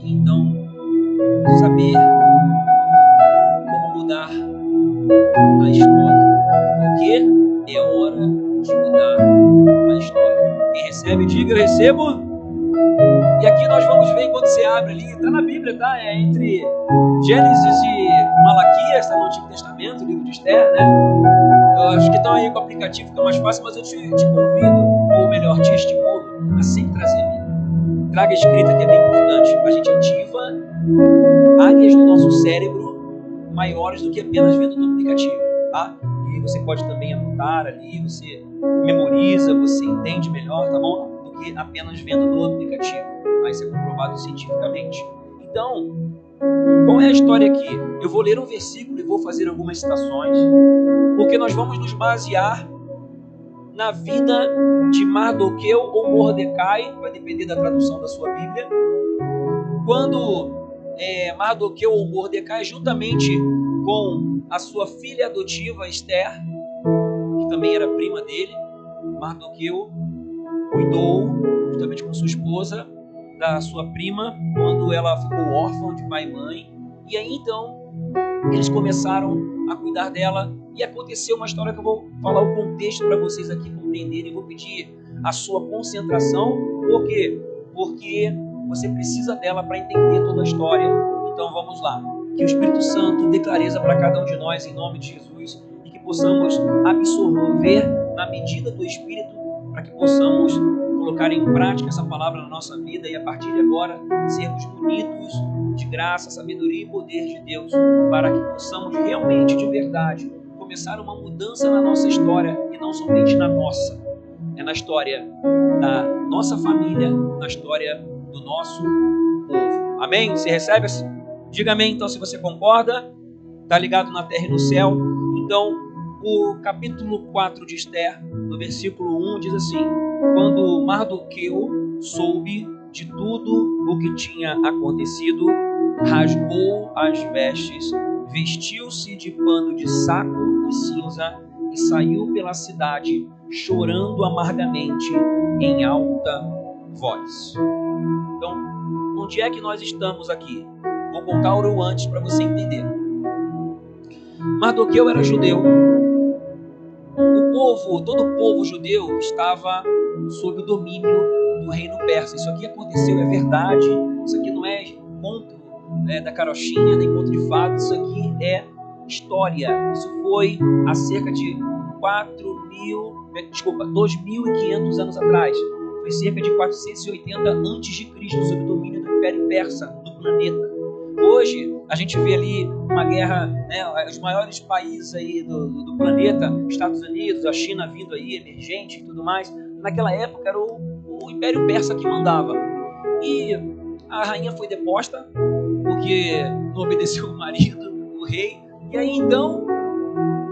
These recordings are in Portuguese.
aqui então saber como mudar a história. Porque é hora de mudar a história. Quem recebe, diga: eu recebo. E aqui nós vamos ver, enquanto você abre ali, está na Bíblia, tá? É entre Gênesis e Malaquias, está no Antigo Testamento, o livro de Esther, né? Eu acho que estão aí com o aplicativo, fica mais fácil, mas eu te convido, ou melhor, te estimulo a sempre trazer a Bíblia. Traga a escrita, que é bem importante. A gente ativa áreas do nosso cérebro maiores do que apenas vendo no aplicativo, tá? E você pode também anotar ali, você memoriza, você entende melhor, tá bom? Do que apenas vendo no aplicativo. Isso é comprovado cientificamente. Então, qual é a história aqui? Eu vou ler um versículo e vou fazer algumas citações, porque nós vamos nos basear na vida de Mardoqueu ou Mordecai, vai depender da tradução da sua Bíblia, quando Mardoqueu ou Mordecai, juntamente com a sua filha adotiva Esther, que também era prima dele, Mardoqueu cuidou, juntamente com sua esposa, da sua prima, quando ela ficou órfã de pai e mãe. E aí então, eles começaram a cuidar dela. E aconteceu uma história que eu vou falar o contexto para vocês aqui compreenderem. Vou pedir a sua concentração. Por quê? Porque você precisa dela para entender toda a história. Então vamos lá. Que o Espírito Santo dê clareza para cada um de nós, em nome de Jesus, e que possamos absorver na medida do Espírito, para que possamos colocar em prática essa palavra na nossa vida e a partir de agora sermos munidos de graça, sabedoria e poder de Deus, para que possamos realmente, de verdade, começar uma mudança na nossa história e não somente na nossa. É na história da nossa família, na história do nosso povo. Amém? Você recebe? Diga amém então se você concorda. Está ligado na terra e no céu. Então, o capítulo 4 de Esther, no versículo 1, diz assim: quando Mardoqueu soube de tudo o que tinha acontecido, rasgou as vestes, vestiu-se de pano de saco e cinza e saiu pela cidade, chorando amargamente em alta voz. Então, onde é que nós estamos aqui? Vou contar o antes para você entender. Mardoqueu era judeu. Todo o povo judeu estava sob o domínio do reino persa. Isso aqui aconteceu, é verdade. Isso aqui não é conto da carochinha, nem conto de fadas. Isso aqui é história. Isso foi há cerca de 2.500 anos atrás. Foi cerca de 480 a.C., sob o domínio do Império Persa do planeta. Hoje, a gente vê ali uma guerra, né, os maiores países aí do planeta, Estados Unidos, a China vindo aí, emergente e tudo mais. Naquela época era o Império Persa que mandava. E a rainha foi deposta, porque não obedeceu o marido, o rei. E aí então,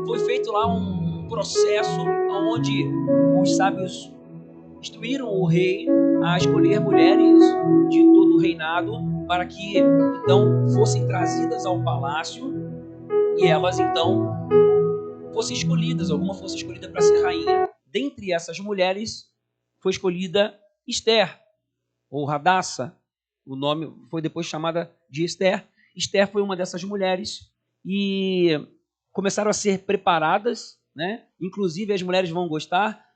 foi feito lá um processo onde os sábios instruíram o rei a escolher mulheres de todo o reinado para que então fossem trazidas ao palácio e elas então fossem escolhidas, alguma fosse escolhida para ser rainha. Dentre essas mulheres foi escolhida Esther, ou Hadassa, o nome foi depois chamada de Esther. Esther foi uma dessas mulheres e começaram a ser preparadas, né? Inclusive as mulheres vão gostar,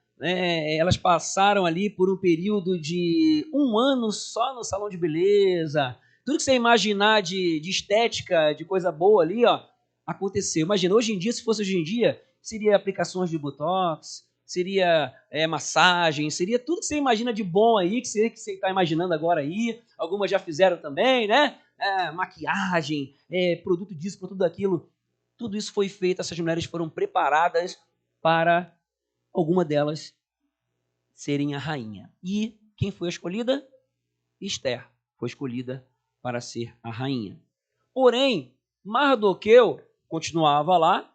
elas passaram ali por um período de 1 ano só no salão de beleza. Tudo que você imaginar de estética, de coisa boa ali, ó, aconteceu. Imagina, hoje em dia, se fosse hoje em dia, seria aplicações de botox, seria massagem, seria tudo que você imagina de bom aí, que você está imaginando agora aí. Algumas já fizeram também, né? Maquiagem, produto disso, produto daquilo. Tudo isso foi feito, essas mulheres foram preparadas para alguma delas serem a rainha. E quem foi escolhida? Esther foi escolhida para ser a rainha. Porém, Mardoqueu continuava lá,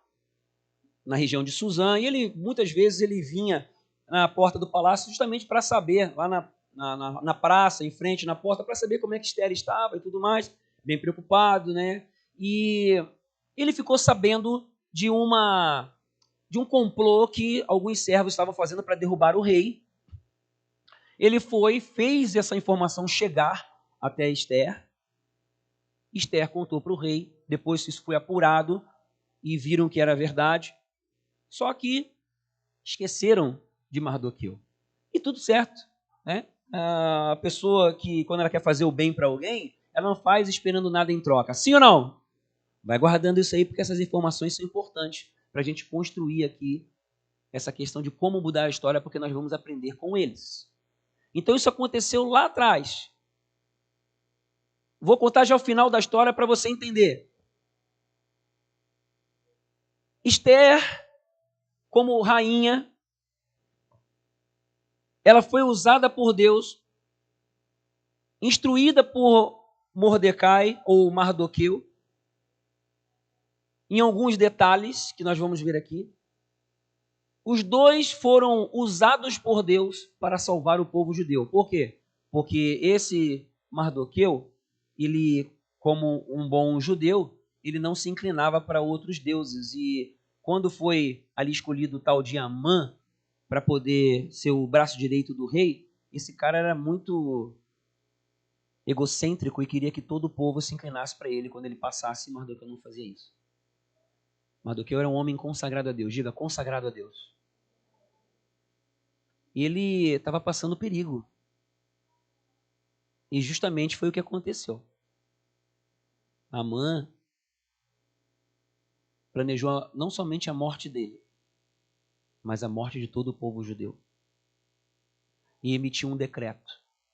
na região de Suzã, e muitas vezes ele vinha na porta do palácio justamente para saber, lá na praça, em frente, na porta, para saber como é que Esther estava e tudo mais, bem preocupado, né? E ele ficou sabendo de um complô que alguns servos estavam fazendo para derrubar o rei. Ele fez essa informação chegar até Esther, Esther contou para o rei, depois isso foi apurado e viram que era verdade. Só que esqueceram de Mardoqueu. E tudo certo, né? A pessoa que, quando ela quer fazer o bem para alguém, ela não faz esperando nada em troca. Sim ou não? Vai guardando isso aí, porque essas informações são importantes para a gente construir aqui essa questão de como mudar a história, porque nós vamos aprender com eles. Então isso aconteceu lá atrás. Vou contar já o final da história para você entender. Esther, como rainha, ela foi usada por Deus, instruída por Mordecai ou Mardoqueu, em alguns detalhes que nós vamos ver aqui. Os dois foram usados por Deus para salvar o povo judeu. Por quê? Porque esse Mardoqueu, ele, como um bom judeu, ele não se inclinava para outros deuses. E quando foi ali escolhido o tal de Amã para poder ser o braço direito do rei, esse cara era muito egocêntrico e queria que todo o povo se inclinasse para ele quando ele passasse, e Mardoqueu não fazia isso. Mardoqueu era um homem consagrado a Deus. Diga, consagrado a Deus. Ele estava passando perigo. E justamente foi o que aconteceu. Amã planejou não somente a morte dele, mas a morte de todo o povo judeu. E emitiu um decreto.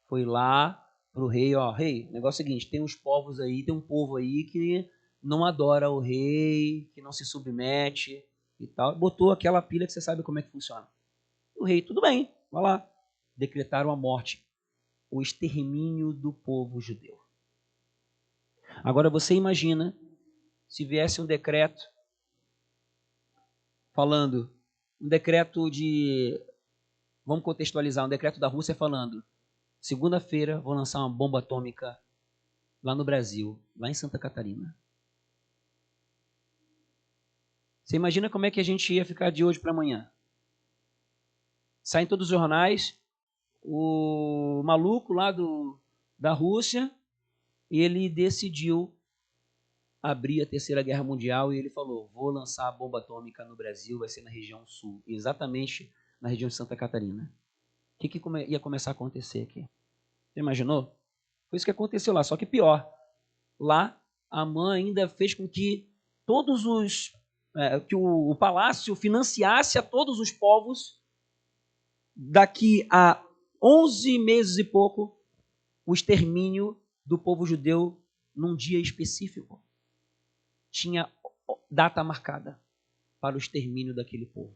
Foi lá pro rei, ó, rei, negócio é o seguinte, tem uns povos aí, tem um povo aí que não adora o rei, que não se submete e tal. Botou aquela pilha que você sabe como é que funciona. O rei, tudo bem, vai lá. Decretaram a morte, o extermínio do povo judeu. Agora você imagina se viesse um decreto falando, um decreto de, vamos contextualizar, um decreto da Rússia falando, segunda-feira vou lançar uma bomba atômica lá no Brasil, lá em Santa Catarina. Você imagina como é que a gente ia ficar de hoje para amanhã? Sai em todos os jornais, o maluco lá da Rússia, ele decidiu abrir a Terceira Guerra Mundial e ele falou, vou lançar a bomba atômica no Brasil, vai ser na região sul, exatamente na região de Santa Catarina. O que ia começar a acontecer aqui? Você imaginou? Foi isso que aconteceu lá, só que pior. Lá, a mãe ainda fez com que todos os... que o palácio financiasse a todos os povos. Daqui a 11 meses e pouco, o extermínio do povo judeu num dia específico. Tinha data marcada para o extermínio daquele povo.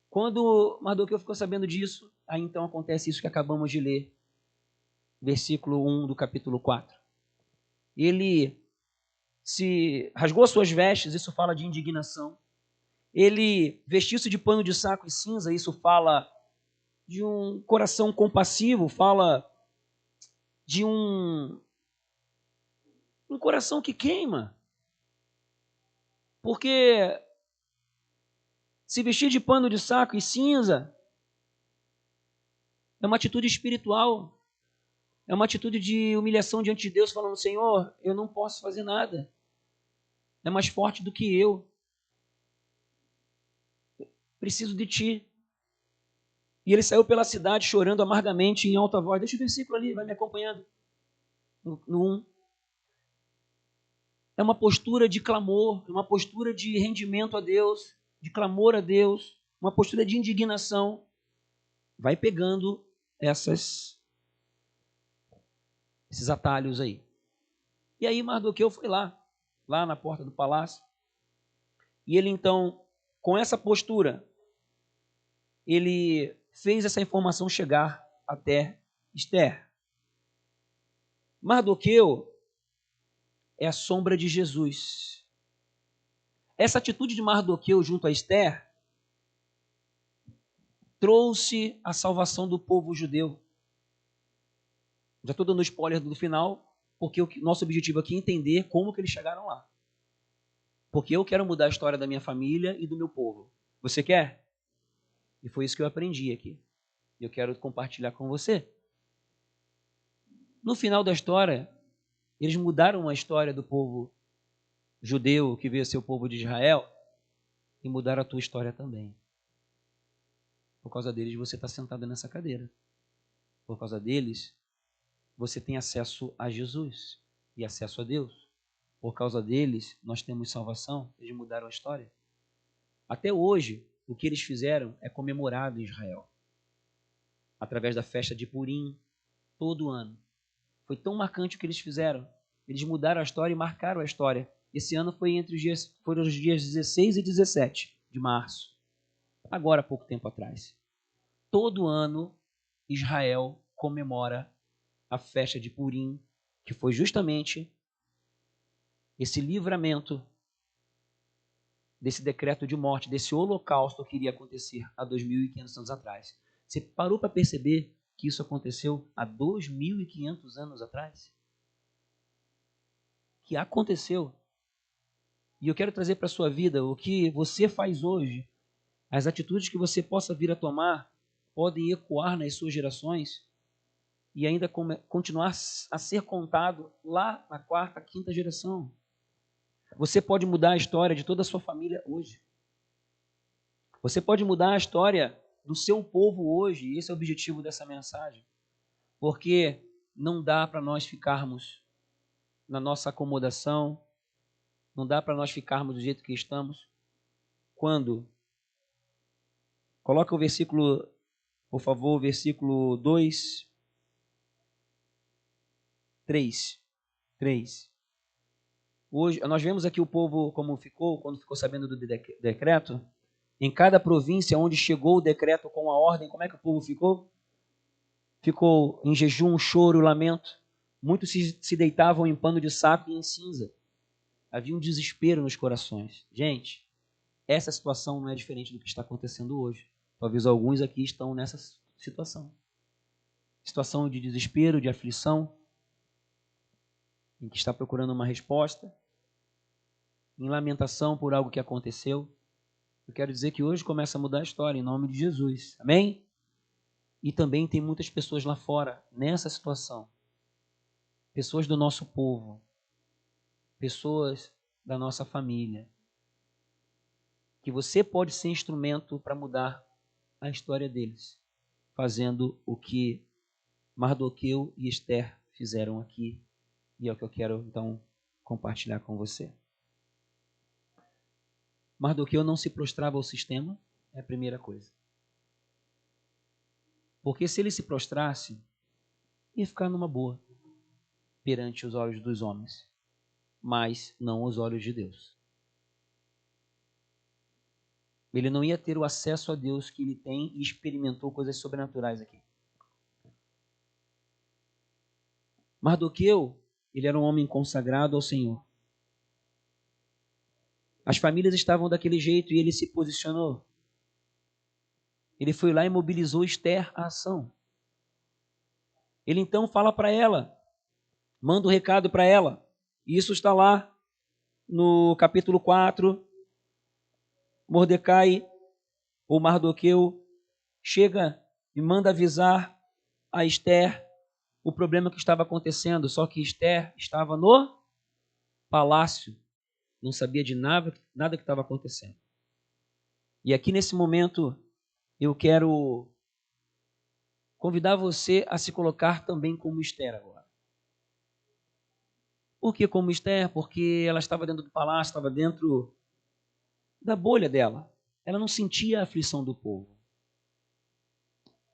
Quando Mardoqueu ficou sabendo disso, aí então acontece isso que acabamos de ler, versículo 1 do capítulo 4. Ele se rasgou suas vestes, isso fala de indignação. Ele vestiu-se de pano de saco e cinza, isso fala de um coração compassivo, fala de um coração que queima. Porque se vestir de pano de saco e cinza é uma atitude espiritual, é uma atitude de humilhação diante de Deus, falando, Senhor, eu não posso fazer nada, é mais forte do que eu, preciso de Ti. E ele saiu pela cidade chorando amargamente em alta voz. Deixa o versículo ali, vai me acompanhando. No 1. É uma postura de clamor, uma postura de rendimento a Deus, de clamor a Deus, uma postura de indignação. Vai pegando esses atalhos aí. E aí Mardoqueu foi lá na porta do palácio. E ele então, com essa postura, ele fez essa informação chegar até Esther. Mardoqueu é a sombra de Jesus. Essa atitude de Mardoqueu junto a Esther trouxe a salvação do povo judeu. Já estou dando spoiler do final, porque o nosso objetivo aqui é entender como que eles chegaram lá. Porque eu quero mudar a história da minha família e do meu povo. Você quer? E foi isso que eu aprendi aqui. E eu quero compartilhar com você. No final da história, Eles mudaram a história do povo judeu que veio ser o povo de Israel e mudaram a tua história também. Por causa deles você está sentado nessa cadeira. Por causa deles você tem acesso a Jesus e acesso a Deus. Por causa deles nós temos salvação. Eles mudaram a história. Até hoje o que eles fizeram é comemorado em Israel. Através da festa de Purim, todo ano. Foi tão marcante o que eles fizeram. Eles mudaram a história e marcaram a história. Esse ano foram os dias 16 e 17 de março. Agora, há pouco tempo atrás. Todo ano, Israel comemora a festa de Purim, que foi justamente esse livramento desse decreto de morte, desse holocausto que iria acontecer há 2.500 anos atrás. Você parou para perceber que isso aconteceu há 2.500 anos atrás? Que aconteceu. E eu quero trazer para a sua vida o que você faz hoje, as atitudes que você possa vir a tomar, podem ecoar nas suas gerações e ainda continuar a ser contado lá na quarta, quinta geração. Você pode mudar a história de toda a sua família hoje. Você pode mudar a história do seu povo hoje. E esse é o objetivo dessa mensagem. Porque não dá para nós ficarmos na nossa acomodação, não dá para nós ficarmos do jeito que estamos. Quando? Coloca o versículo, por favor, versículo 2, 3. Hoje, nós vemos aqui o povo como ficou, quando ficou sabendo do decreto. Em cada província onde chegou o decreto com a ordem, como é que o povo ficou? Ficou em jejum, choro, lamento. Muitos se deitavam em pano de saco e em cinza. Havia um desespero nos corações. Gente, essa situação não é diferente do que está acontecendo hoje. Talvez alguns aqui estão nessa situação. Situação de desespero, de aflição, em que está procurando uma resposta, em lamentação por algo que aconteceu. Eu quero dizer que hoje começa a mudar a história, em nome de Jesus. Amém? E também tem muitas pessoas lá fora, nessa situação. Pessoas do nosso povo. Pessoas da nossa família. Que você pode ser instrumento para mudar a história deles. Fazendo o que Mardoqueu e Esther fizeram aqui. E é o que eu quero, então, compartilhar com você. Mardoqueu não se prostrava ao sistema, é a primeira coisa. Porque se ele se prostrasse, ia ficar numa boa perante os olhos dos homens, mas não os olhos de Deus. Ele não ia ter o acesso a Deus que ele tem e experimentou coisas sobrenaturais aqui. Mardoqueu, ele era um homem consagrado ao Senhor. As famílias estavam daquele jeito e ele se posicionou. Ele foi lá e mobilizou Esther à ação. Ele então fala para ela, manda um recado para ela. E isso está lá no capítulo 4. Mordecai, ou Mardoqueu, chega e manda avisar a Esther o problema que estava acontecendo. Só que Esther estava no palácio, não sabia de nada que estava acontecendo. E aqui nesse momento eu quero convidar você a se colocar também como Esther agora. Por que como Esther? Porque ela estava dentro do palácio, estava dentro da bolha dela. Ela não sentia a aflição do povo.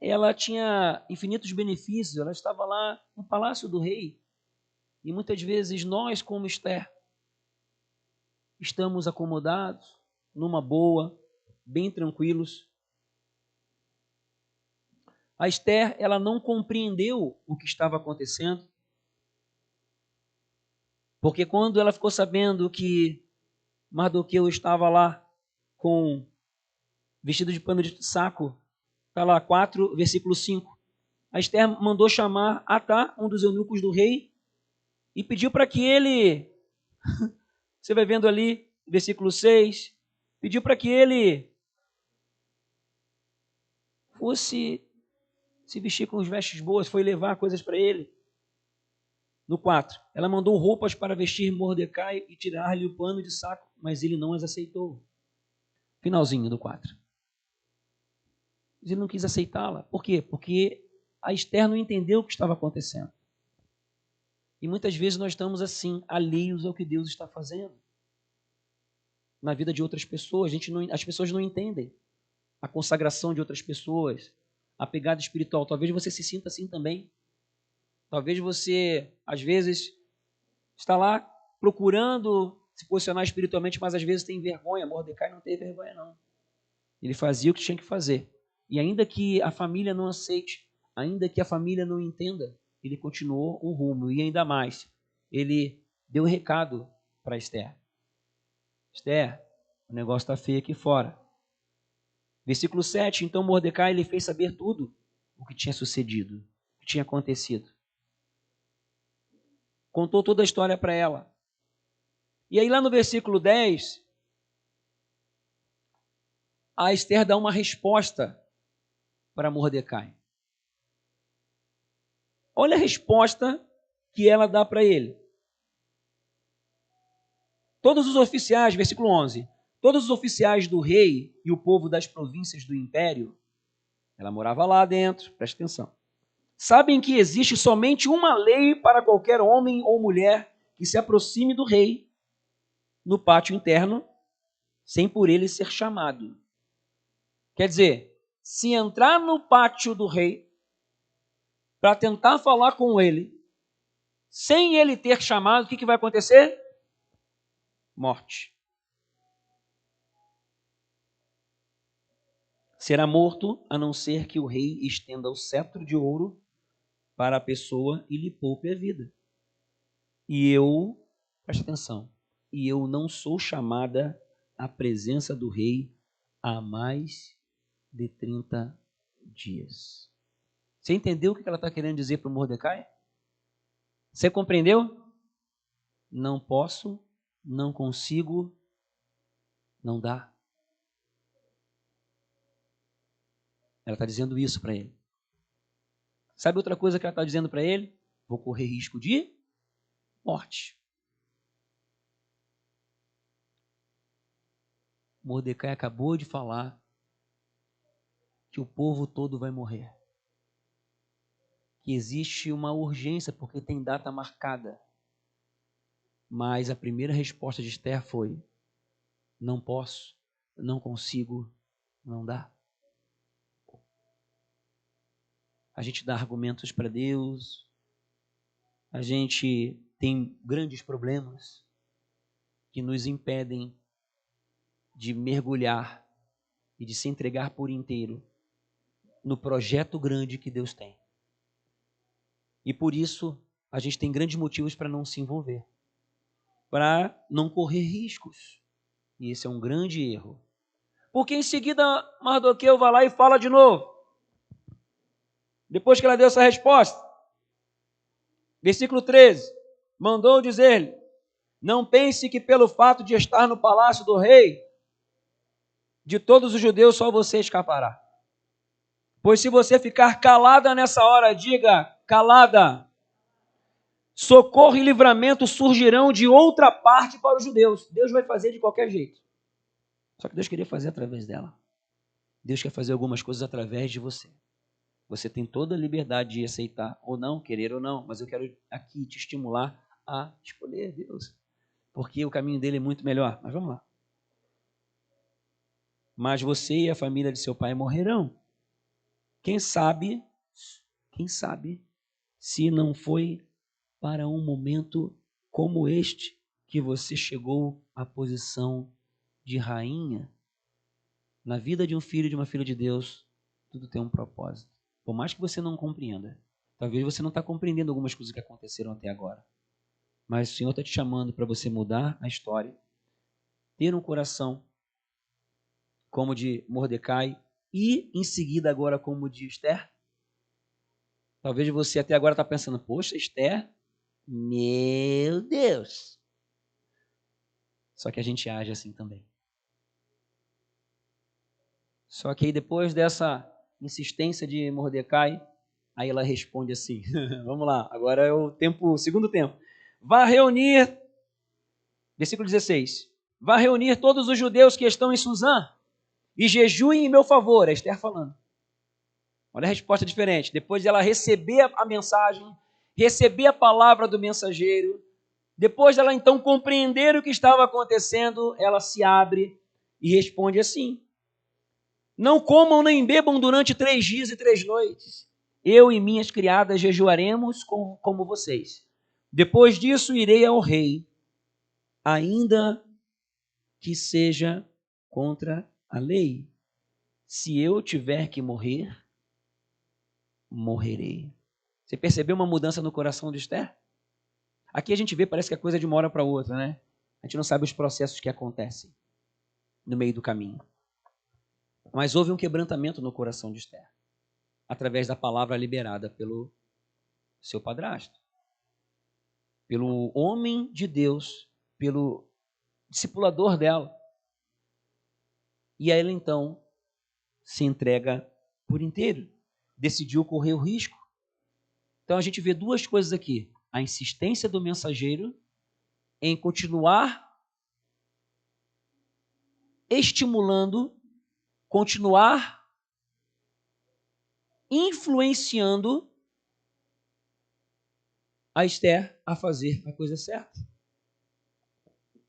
Ela tinha infinitos benefícios, ela estava lá no palácio do rei. E muitas vezes nós, como Esther, estamos acomodados, numa boa, bem tranquilos. A Esther, ela não compreendeu o que estava acontecendo, porque quando ela ficou sabendo que Mardoqueu estava lá com vestido de pano de saco, está lá 4, versículo 5, a Esther mandou chamar Atá, um dos eunucos do rei, e pediu para que ele, você vai vendo ali, versículo 6, pediu para que ele fosse se vestir com as vestes boas, foi levar coisas para ele. No 4, ela mandou roupas para vestir Mordecai e tirar-lhe o pano de saco, mas ele não as aceitou. Finalzinho do 4. Ele não quis aceitá-la. Por quê? Porque a Esther não entendeu o que estava acontecendo. E muitas vezes nós estamos assim, alheios ao que Deus está fazendo na vida de outras pessoas. As pessoas não entendem a consagração de outras pessoas, a pegada espiritual. Talvez você se sinta assim também. Talvez você, às vezes, está lá procurando se posicionar espiritualmente, mas às vezes tem vergonha. Mordecai não teve vergonha, não. Ele fazia o que tinha que fazer. E ainda que a família não aceite, ainda que a família não entenda, ele continuou o rumo. E ainda mais, ele deu um recado para Esther. Esther, o negócio está feio aqui fora. Versículo 7, então Mordecai lhe fez saber tudo o que tinha sucedido, o que tinha acontecido. Contou toda a história para ela. E aí lá no versículo 10, a Esther dá uma resposta para Mordecai. Olha a resposta que ela dá para ele. Todos os oficiais, versículo 11, todos os oficiais do rei e o povo das províncias do império, ela morava lá dentro, presta atenção, sabem que existe somente uma lei para qualquer homem ou mulher que se aproxime do rei no pátio interno, sem por ele ser chamado. Quer dizer, se entrar no pátio do rei para tentar falar com ele, sem ele ter chamado, o que vai acontecer? Morte. Será morto, a não ser que o rei estenda o cetro de ouro para a pessoa e lhe poupe a vida. E eu, preste atenção, e eu não sou chamada à presença do rei há mais de 30 dias. Você entendeu o que ela está querendo dizer para o Mordecai? Você compreendeu? Não posso, não consigo, não dá. Ela está dizendo isso para ele. Sabe outra coisa que ela está dizendo para ele? Vou correr risco de morte. Mordecai acabou de falar que o povo todo vai morrer. Que existe uma urgência porque tem data marcada. Mas a primeira resposta de Esther foi: não posso, não consigo, não dá. A gente dá argumentos para Deus, a gente tem grandes problemas que nos impedem de mergulhar e de se entregar por inteiro no projeto grande que Deus tem. E por isso a gente tem grandes motivos para não se envolver, para não correr riscos. E esse é um grande erro. Porque em seguida Mardoqueu vai lá e fala de novo. Depois que ela deu essa resposta, versículo 13, mandou dizer-lhe: não pense que pelo fato de estar no palácio do rei, de todos os judeus só você escapará. Pois se você ficar calada nessa hora, diga: calada, socorro e livramento surgirão de outra parte para os judeus. Deus vai fazer de qualquer jeito. Só que Deus queria fazer através dela. Deus quer fazer algumas coisas através de você. Você tem toda a liberdade de aceitar ou não, querer ou não, mas eu quero aqui te estimular a escolher Deus, porque o caminho dele é muito melhor. Mas vamos lá. Mas você e a família de seu pai morrerão. Quem sabe, se não foi para um momento como este que você chegou à posição de rainha. Na vida de um filho e de uma filha de Deus, tudo tem um propósito. Por mais que você não compreenda. Talvez você não está compreendendo algumas coisas que aconteceram até agora. Mas o Senhor está te chamando para você mudar a história. Ter um coração como o de Mordecai e em seguida agora como o de Esther. Talvez você até agora está pensando: poxa, Esther, meu Deus. Só que a gente age assim também. Só que aí depois dessa insistência de Mordecai, Aí ela responde assim, vamos lá, agora é o segundo tempo. Vá reunir, versículo 16, vá reunir todos os judeus que estão em Suzã e jejuem em meu favor, é Esther falando. Olha a resposta diferente. Depois de ela receber a mensagem, receber a palavra do mensageiro, depois dela então compreender o que estava acontecendo, ela se abre e responde assim: não comam nem bebam durante 3 dias e 3 noites. Eu e minhas criadas jejuaremos como vocês. Depois disso irei ao rei, ainda que seja contra a lei. Se eu tiver que morrer, morrerei. Você percebeu uma mudança no coração de Esther? Aqui a gente vê, parece que é coisa de uma hora para outra, né? A gente não sabe os processos que acontecem no meio do caminho. Mas houve um quebrantamento no coração de Esther, através da palavra liberada pelo seu padrasto, pelo homem de Deus, pelo discipulador dela. E aí ela então se entrega por inteiro, decidiu correr o risco. Então a gente vê duas coisas aqui: a insistência do mensageiro em continuar estimulando, continuar influenciando a Esther a fazer a coisa certa.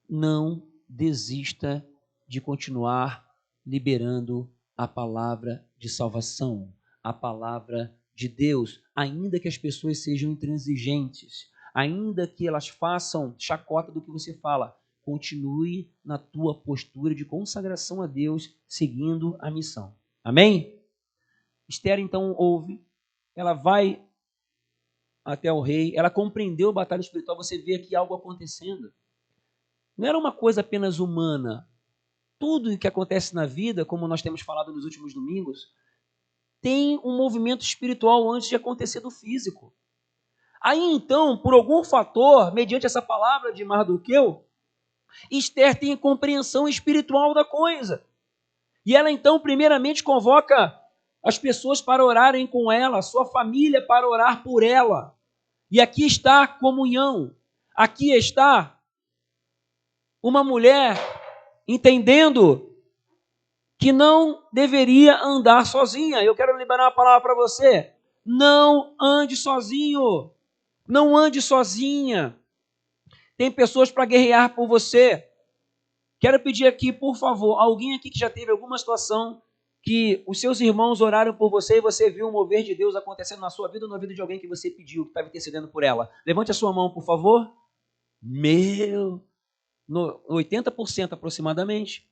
Não desista de continuar liberando a palavra de salvação, a palavra de Deus, ainda que as pessoas sejam intransigentes, ainda que elas façam chacota do que você fala, continue na tua postura de consagração a Deus, seguindo a missão. Amém? Esther então ouve, ela vai até o rei, ela compreendeu a batalha espiritual, você vê aqui algo acontecendo. Não era uma coisa apenas humana. Tudo o que acontece na vida, como nós temos falado nos últimos domingos, tem um movimento espiritual antes de acontecer do físico. Aí então, por algum fator, mediante essa palavra de Mardoqueu, Esther tem compreensão espiritual da coisa. E ela então, primeiramente, convoca as pessoas para orarem com ela, a sua família para orar por ela. E aqui está a comunhão. Aqui está uma mulher entendendo que não deveria andar sozinha. Eu quero liberar uma palavra para você. Não ande sozinho. Não ande sozinha. Tem pessoas para guerrear por você. Quero pedir aqui, por favor, alguém aqui que já teve alguma situação que os seus irmãos oraram por você e você viu o mover de Deus acontecendo na sua vida ou na vida de alguém que você pediu, que estava intercedendo por ela. Levante a sua mão, por favor. 80% aproximadamente.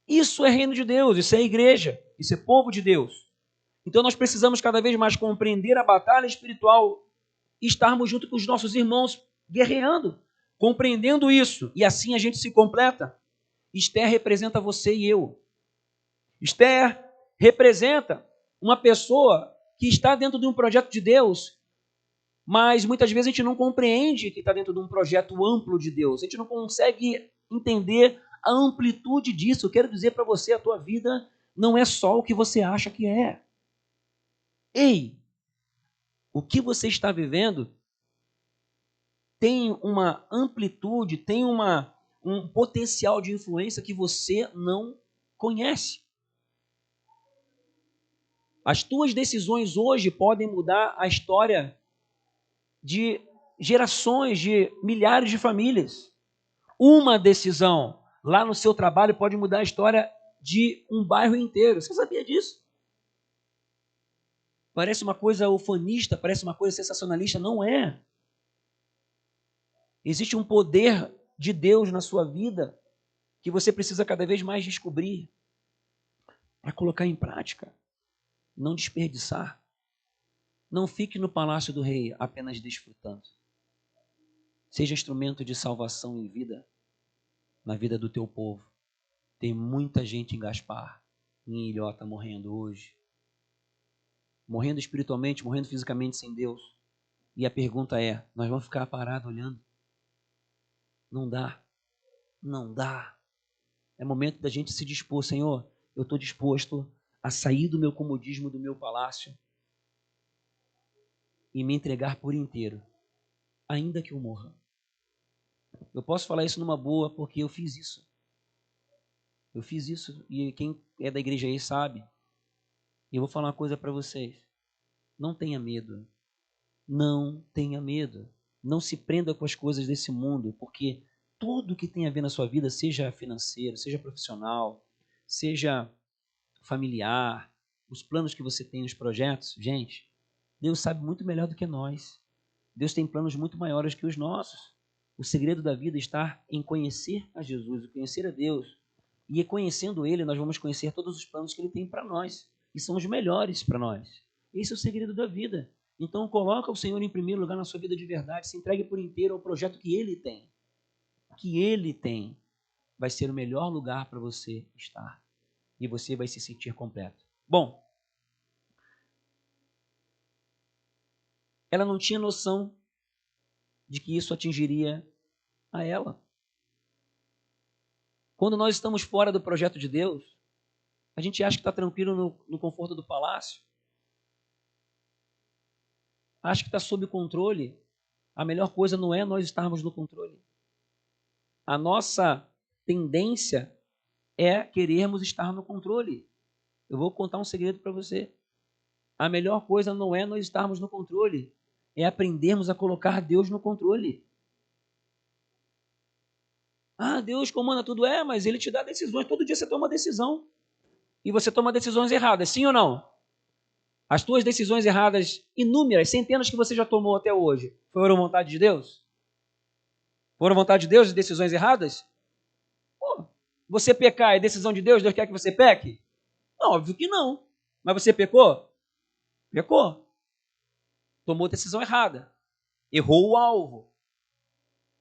Isso é reino de Deus, isso é igreja, isso é povo de Deus. Então nós precisamos cada vez mais compreender a batalha espiritual e estarmos junto com os nossos irmãos guerreando, compreendendo isso, e assim a gente se completa. Esther representa você e eu. Esther representa uma pessoa que está dentro de um projeto de Deus, mas muitas vezes a gente não compreende que está dentro de um projeto amplo de Deus. A gente não consegue entender a amplitude disso. Eu quero dizer para você, a tua vida não é só o que você acha que é. Ei, o que você está vivendo tem uma amplitude, tem um potencial de influência que você não conhece. As tuas decisões hoje podem mudar a história de gerações, de milhares de famílias. Uma decisão lá no seu trabalho pode mudar a história de um bairro inteiro. Você sabia disso? Parece uma coisa ufanista, parece uma coisa sensacionalista. Não é. Existe um poder de Deus na sua vida que você precisa cada vez mais descobrir para colocar em prática. Não desperdiçar. Não fique no palácio do rei apenas desfrutando. Seja instrumento de salvação e vida na vida do teu povo. Tem muita gente em Gaspar, em Ilhota, morrendo hoje. Morrendo espiritualmente, morrendo fisicamente sem Deus. E a pergunta é, nós vamos ficar parados olhando? Não dá. Não dá. É momento da gente se dispor, Senhor, eu estou disposto a sair do meu comodismo, do meu palácio, e me entregar por inteiro, ainda que eu morra. Eu posso falar isso numa boa porque eu fiz isso. Eu fiz isso e quem é da igreja aí sabe. E eu vou falar uma coisa para vocês. Não tenha medo. Não tenha medo. Não se prenda com as coisas desse mundo, porque tudo que tem a ver na sua vida, seja financeiro, seja profissional, seja familiar, os planos que você tem, os projetos, gente, Deus sabe muito melhor do que nós. Deus tem planos muito maiores que os nossos. O segredo da vida está em conhecer a Jesus, conhecer a Deus. E conhecendo Ele, nós vamos conhecer todos os planos que Ele tem para nós. E são os melhores para nós. Esse é o segredo da vida. Então, coloca o Senhor em primeiro lugar na sua vida de verdade. Se entregue por inteiro ao projeto que Ele tem. Que Ele tem. Vai ser o melhor lugar para você estar. E você vai se sentir completo. Bom, ela não tinha noção de que isso atingiria a ela. Quando nós estamos fora do projeto de Deus, a gente acha que está tranquilo no conforto do palácio. Acha que está sob controle. A melhor coisa não é nós estarmos no controle. A nossa tendência é querermos estar no controle. Eu vou contar um segredo para você. A melhor coisa não é nós estarmos no controle, é aprendermos a colocar Deus no controle. Ah, Deus comanda tudo, mas Ele te dá decisões. Todo dia você toma decisão. E você toma decisões erradas, sim ou não? As tuas decisões erradas, inúmeras, centenas que você já tomou até hoje, foram vontade de Deus? Foram vontade de Deus as decisões erradas? Pô, você pecar é decisão de Deus? Deus quer que você peque? Não, óbvio que não. Mas você pecou? Pecou. Tomou decisão errada. Errou o alvo.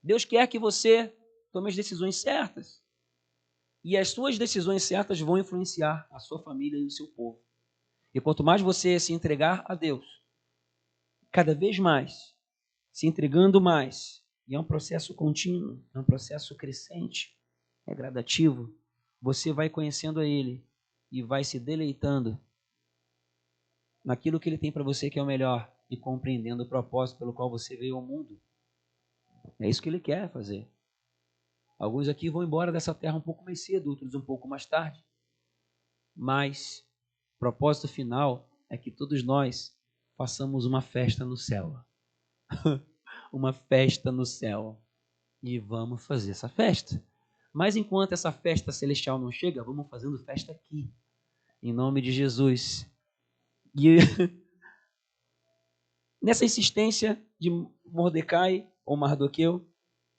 Deus quer que você tome as decisões certas. E as suas decisões certas vão influenciar a sua família e o seu povo. E quanto mais você se entregar a Deus, cada vez mais, se entregando mais, e é um processo contínuo, é um processo crescente, é gradativo, você vai conhecendo a Ele e vai se deleitando naquilo que Ele tem para você que é o melhor e compreendendo o propósito pelo qual você veio ao mundo. É isso que Ele quer fazer. Alguns aqui vão embora dessa terra um pouco mais cedo, outros um pouco mais tarde. Mas o propósito final é que todos nós façamos uma festa no céu. Uma festa no céu. E vamos fazer essa festa. Mas enquanto essa festa celestial não chega, vamos fazendo festa aqui. Em nome de Jesus. E nessa insistência de Mordecai, ou Mardoqueu,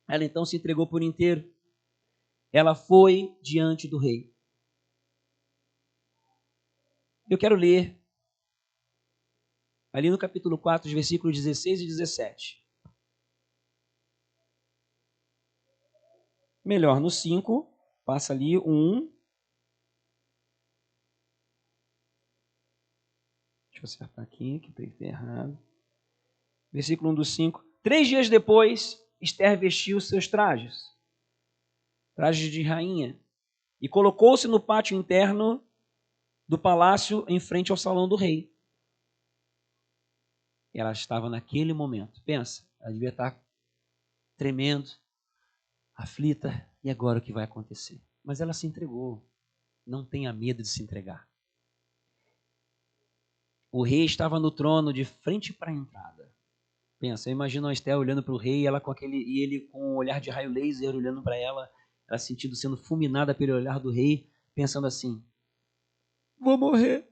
ela então se entregou por inteiro. Ela foi diante do rei. Eu quero ler ali no capítulo 4, os versículos 16 e 17. Melhor, no 5, passa ali o 1. Deixa eu acertar aqui, que peguei errado. Versículo 1 do 5. 3 dias depois, Esther vestiu seus trajes de rainha, e colocou-se no pátio interno do palácio em frente ao salão do rei. Ela estava naquele momento. Pensa, ela devia estar tremendo, aflita, e agora o que vai acontecer? Mas ela se entregou. Não tenha medo de se entregar. O rei estava no trono de frente para a entrada. Pensa, eu imagino a Esther olhando para o rei e ele com um olhar de raio laser olhando para ela sentindo sendo fulminada pelo olhar do rei, pensando assim: vou morrer.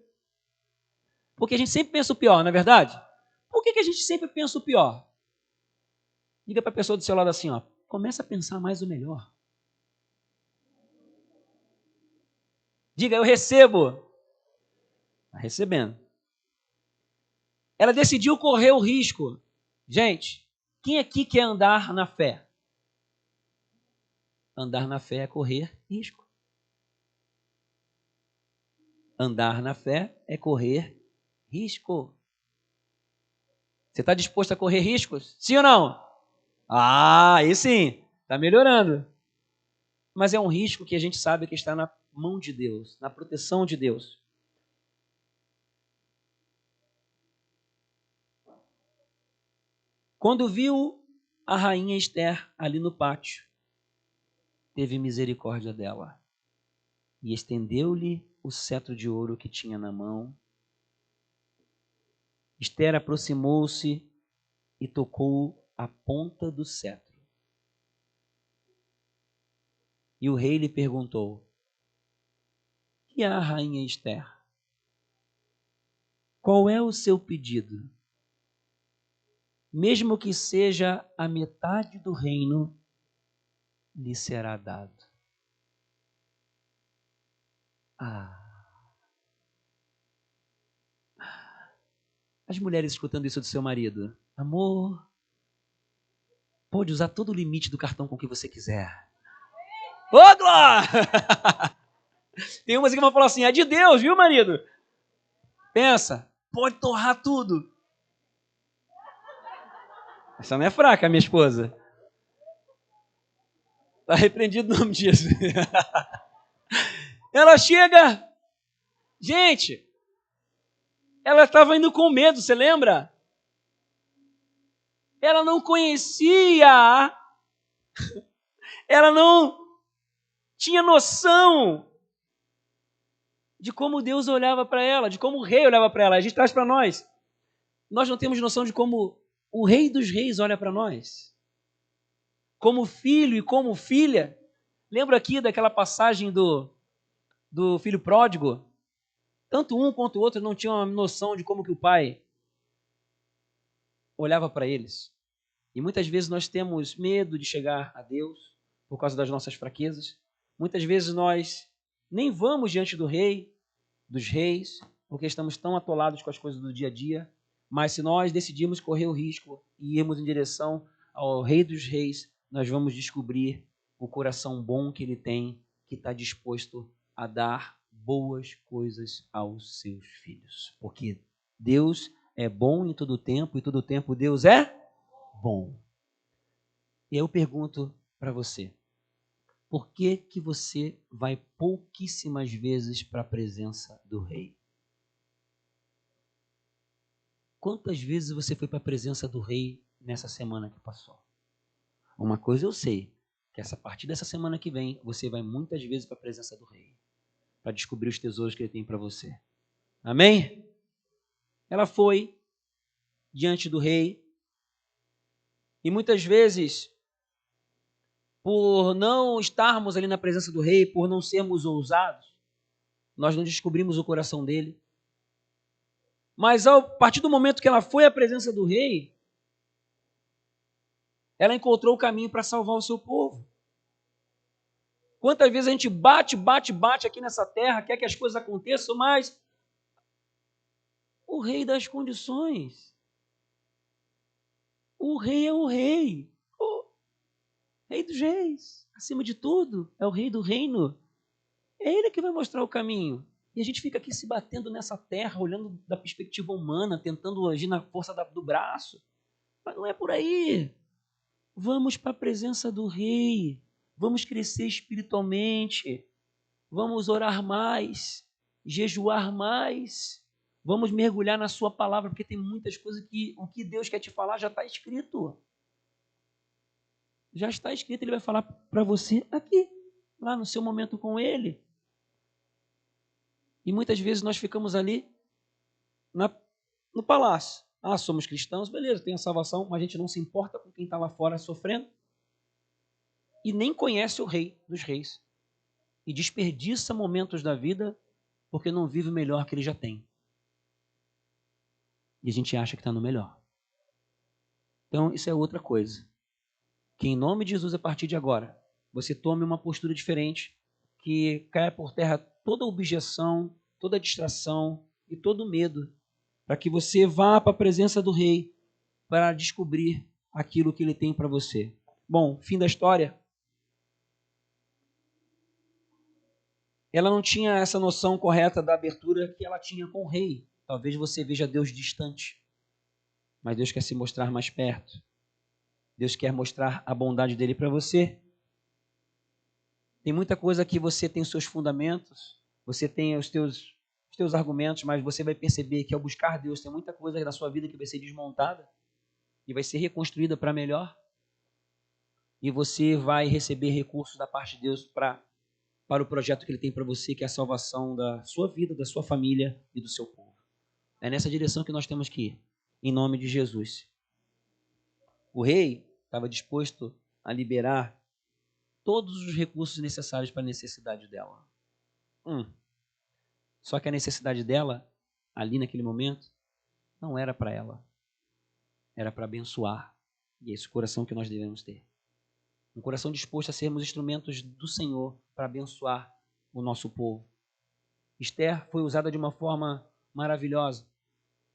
Porque a gente sempre pensa o pior, não é verdade? Por que a gente sempre pensa o pior? Diga para a pessoa do seu lado assim, começa a pensar mais o melhor. Diga, eu recebo. Está recebendo. Ela decidiu correr o risco. Gente, quem aqui quer andar na fé? Andar na fé é correr risco. Andar na fé é correr risco. Você está disposto a correr riscos? Sim ou não? Aí sim, está melhorando. Mas é um risco que a gente sabe que está na mão de Deus, na proteção de Deus. Quando viu a rainha Esther ali no pátio, teve misericórdia dela e estendeu-lhe o cetro de ouro que tinha na mão. Esther aproximou-se e tocou a ponta do cetro. E o rei lhe perguntou: que há, rainha Esther? Qual é o seu pedido? Mesmo que seja a metade do reino, lhe será dado. As mulheres escutando isso do seu marido: amor, pode usar todo o limite do cartão com que você quiser. Ô, Glória! Tem umas que vão falar assim: é de Deus, viu, marido? Pensa, pode torrar tudo. Essa não é fraca, minha esposa. Está repreendido no nome de Jesus. Ela chega, gente, ela estava indo com medo, você lembra? Ela não conhecia, ela não tinha noção de como Deus olhava para ela, de como o rei olhava para ela. A gente traz para nós. Nós não temos noção de como o rei dos reis olha para nós. Como filho e como filha. Lembra aqui daquela passagem do filho pródigo? Tanto um quanto o outro não tinham uma noção de como que o pai olhava para eles. E muitas vezes nós temos medo de chegar a Deus por causa das nossas fraquezas. Muitas vezes nós nem vamos diante do rei, dos reis, porque estamos tão atolados com as coisas do dia a dia. Mas se nós decidimos correr o risco e irmos em direção ao rei dos reis, nós vamos descobrir o coração bom que ele tem, que está disposto a dar boas coisas aos seus filhos. Porque Deus é bom em todo tempo, e todo tempo Deus é bom. E eu pergunto para você: por que que você vai pouquíssimas vezes para a presença do rei? Quantas vezes você foi para a presença do rei nessa semana que passou? Uma coisa eu sei, que a partir dessa semana que vem, você vai muitas vezes para a presença do rei, para descobrir os tesouros que ele tem para você. Amém? Ela foi diante do rei e muitas vezes, por não estarmos ali na presença do rei, por não sermos ousados, nós não descobrimos o coração dele. Mas a partir do momento que ela foi à presença do rei, ela encontrou o caminho para salvar o seu povo. Quantas vezes a gente bate aqui nessa terra, quer que as coisas aconteçam, mas o rei das condições. O rei é o rei. O rei dos reis. Acima de tudo, é o rei do reino. É ele que vai mostrar o caminho. E a gente fica aqui se batendo nessa terra, olhando da perspectiva humana, tentando agir na força do braço. Mas não é por aí. Vamos para a presença do rei. Vamos crescer espiritualmente. Vamos orar mais. Jejuar mais. Vamos mergulhar na sua palavra, porque tem muitas coisas que o que Deus quer te falar já está escrito. Já está escrito, ele vai falar para você aqui, lá no seu momento com ele. E muitas vezes nós ficamos ali no palácio. Ah, somos cristãos, beleza, tem a salvação, mas a gente não se importa com quem está lá fora sofrendo. E nem conhece o rei dos reis. E desperdiça momentos da vida porque não vive o melhor que ele já tem. E a gente acha que está no melhor. Então, isso é outra coisa. Que em nome de Jesus, a partir de agora, você tome uma postura diferente, que caia por terra toda objeção, toda distração e todo medo, para que você vá para a presença do rei para descobrir aquilo que ele tem para você. Bom, fim da história. Ela não tinha essa noção correta da abertura que ela tinha com o rei. Talvez você veja Deus distante, mas Deus quer se mostrar mais perto. Deus quer mostrar a bondade dele para você. Tem muita coisa que você tem os seus fundamentos, você tem os teus argumentos, mas você vai perceber que ao buscar Deus tem muita coisa da sua vida que vai ser desmontada. e vai ser reconstruída para melhor. E você vai receber recursos da parte de Deus para o projeto que Ele tem para você, que é a salvação da sua vida, da sua família e do seu povo. É nessa direção que nós temos que ir, em nome de Jesus. O rei estava disposto a liberar todos os recursos necessários para a necessidade dela. Só que a necessidade dela, ali naquele momento, não era para ela. Era para abençoar. E é esse coração que nós devemos ter. Um coração disposto a sermos instrumentos do Senhor para abençoar o nosso povo. Esther foi usada de uma forma maravilhosa.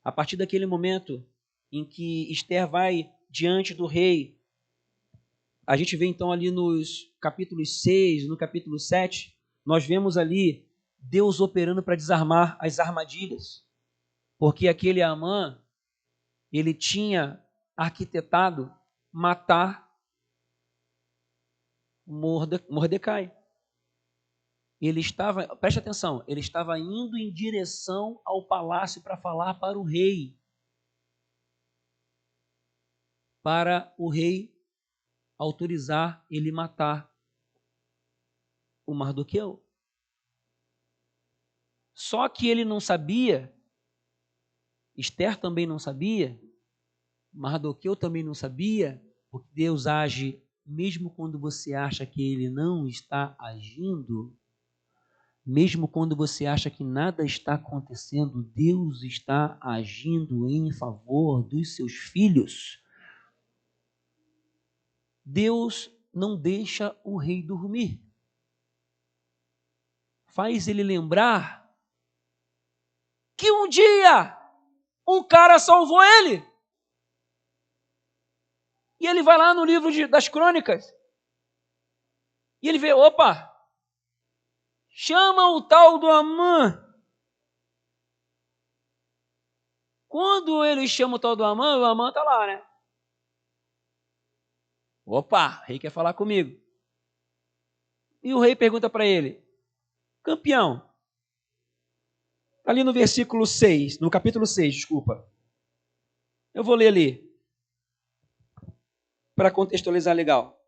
A partir daquele momento em que Esther vai diante do rei, a gente vê então ali nos capítulos 6, no capítulo 7, nós vemos ali Deus operando para desarmar as armadilhas. Porque aquele Amã, ele tinha arquitetado matar Mordecai. Ele estava, preste atenção, ele estava indo em direção ao palácio para falar para o rei. Para o rei autorizar ele matar o Mardoqueu. Só que ele não sabia, Esther também não sabia, Mardoqueu também não sabia, porque Deus age mesmo quando você acha que ele não está agindo, mesmo quando você acha que nada está acontecendo, Deus está agindo em favor dos seus filhos. Deus não deixa o rei dormir. Faz ele lembrar que um dia um cara salvou ele. E ele vai lá no livro das crônicas e ele vê, opa, chama o tal do Amã. Quando ele chama o tal do Amã, o Amã está lá, né? Opa, o rei quer falar comigo. E o rei pergunta para ele, campeão, ali no versículo 6, no capítulo 6, desculpa. Eu vou ler ali, para contextualizar legal.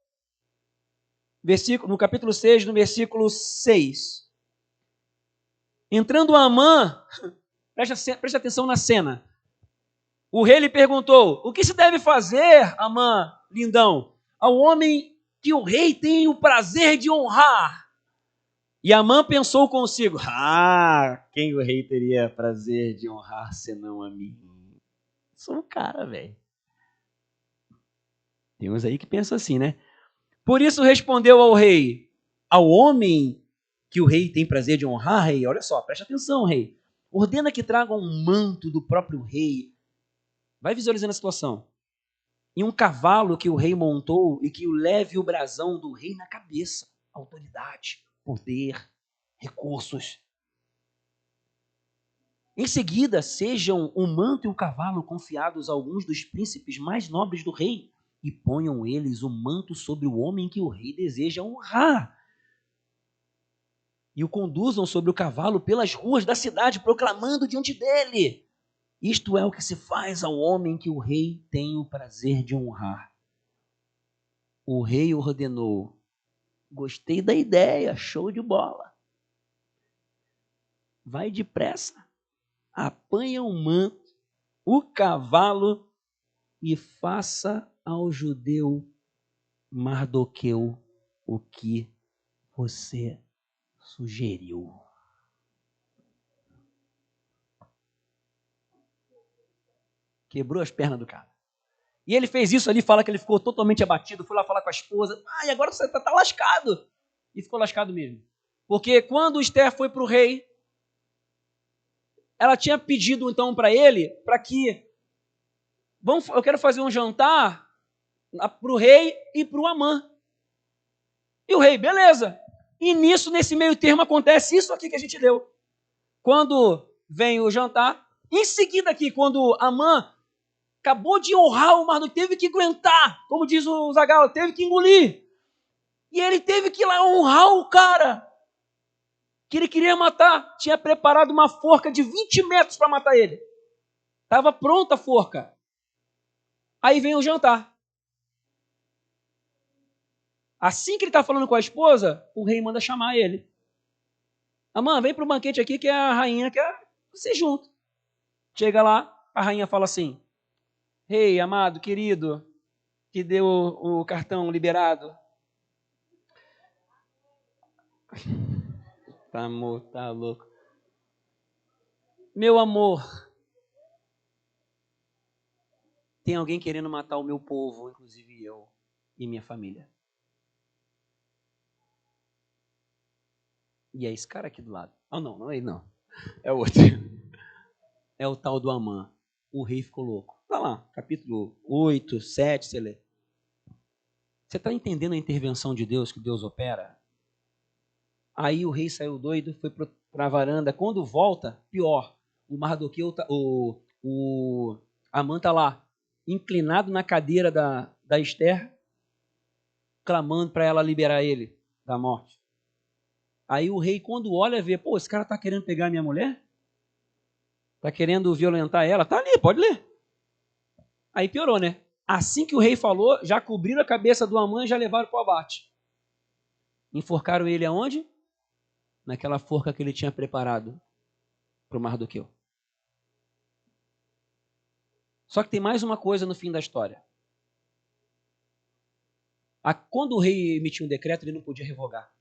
No capítulo 6, no versículo 6. Entrando Amã, preste atenção na cena. O rei lhe perguntou, o que se deve fazer, Amã, lindão, ao homem que o rei tem o prazer de honrar? E Amã pensou consigo, quem o rei teria prazer de honrar senão a mim? Sou um cara, velho. Tem uns aí que pensam assim, né? Por isso respondeu ao rei, ao homem que o rei tem prazer de honrar, rei, olha só, preste atenção, rei. Ordena que tragam um manto do próprio rei. Vai visualizando a situação. E um cavalo que o rei montou e que o leve o brasão do rei na cabeça. Autoridade, poder, recursos. Em seguida, sejam o manto e o cavalo confiados a alguns dos príncipes mais nobres do rei e ponham eles o manto sobre o homem que o rei deseja honrar. E o conduzam sobre o cavalo pelas ruas da cidade, proclamando diante dele: isto é o que se faz ao homem que o rei tem o prazer de honrar. O rei ordenou. Gostei da ideia, show de bola. Vai depressa, apanha o manto, o cavalo e faça ao judeu Mardoqueu o que você sugeriu. Quebrou as pernas do cara. E ele fez isso ali, fala que ele ficou totalmente abatido, foi lá falar com a esposa, e agora você tá lascado. E ficou lascado mesmo. Porque quando Esther foi para o rei, ela tinha pedido então para ele, para que, eu quero fazer um jantar para o rei e para o Amã. E o rei, beleza. E nisso, nesse meio termo, acontece isso aqui que a gente leu. Quando vem o jantar, em seguida aqui, quando Amã acabou de honrar o Mardoqueu, teve que aguentar, como diz o Zagalo, teve que engolir. E ele teve que ir lá honrar o cara que ele queria matar. Tinha preparado uma forca de 20 metros para matar ele. Estava pronta a forca. Aí vem o jantar. Assim que ele está falando com a esposa, o rei manda chamar ele. Amã, vem para o banquete aqui que a rainha quer você junto. Chega lá, a rainha fala assim: rei, amado, querido, que deu o cartão liberado. Tá, amor, tá louco. Meu amor, tem alguém querendo matar o meu povo, inclusive eu e minha família. E é esse cara aqui do lado. Ah, não, não é ele não. É o outro. É o tal do Amã. O rei ficou louco. Tá lá, capítulo 8, 7, você lê. Você está entendendo a intervenção de Deus, que Deus opera? Aí o rei saiu doido, foi para a varanda. Quando volta, pior. O Mardoqueu, o Amã está lá, inclinado na cadeira da Esther, clamando para ela liberar ele da morte. Aí o rei, quando olha, vê, pô, esse cara está querendo pegar minha mulher? Está querendo violentar ela? Tá ali, pode ler. Aí piorou, né? Assim que o rei falou, já cobriram a cabeça do Amã e já levaram para o abate. Enforcaram ele aonde? Naquela forca que ele tinha preparado para o Mardoqueu. Só que tem mais uma coisa no fim da história. Quando o rei emitiu um decreto, ele não podia revogar.